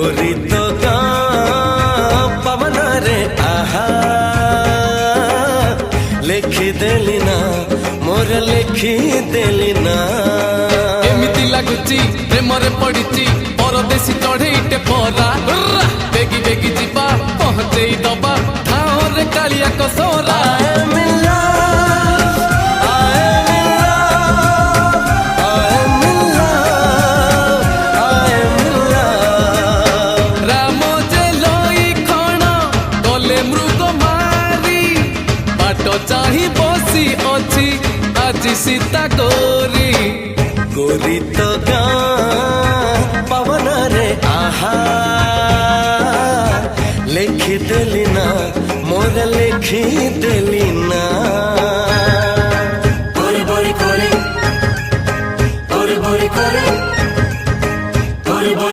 गोरी तो गाँ पवन रे आहा लिखी देली ना मोर लिखी देली ना एमिति लागुची प्रेमरे पड़िची परदेशी चढ़ेईटे परा बेगी बेगी जीवा पहुँचेई दबा ठाओ रे कालिया कसोरा चाही बसी अच्छी आज सीता गोरी गोरी तो गाँ पवन रे आहा लिखी देली ना मोर लिखी देली ना।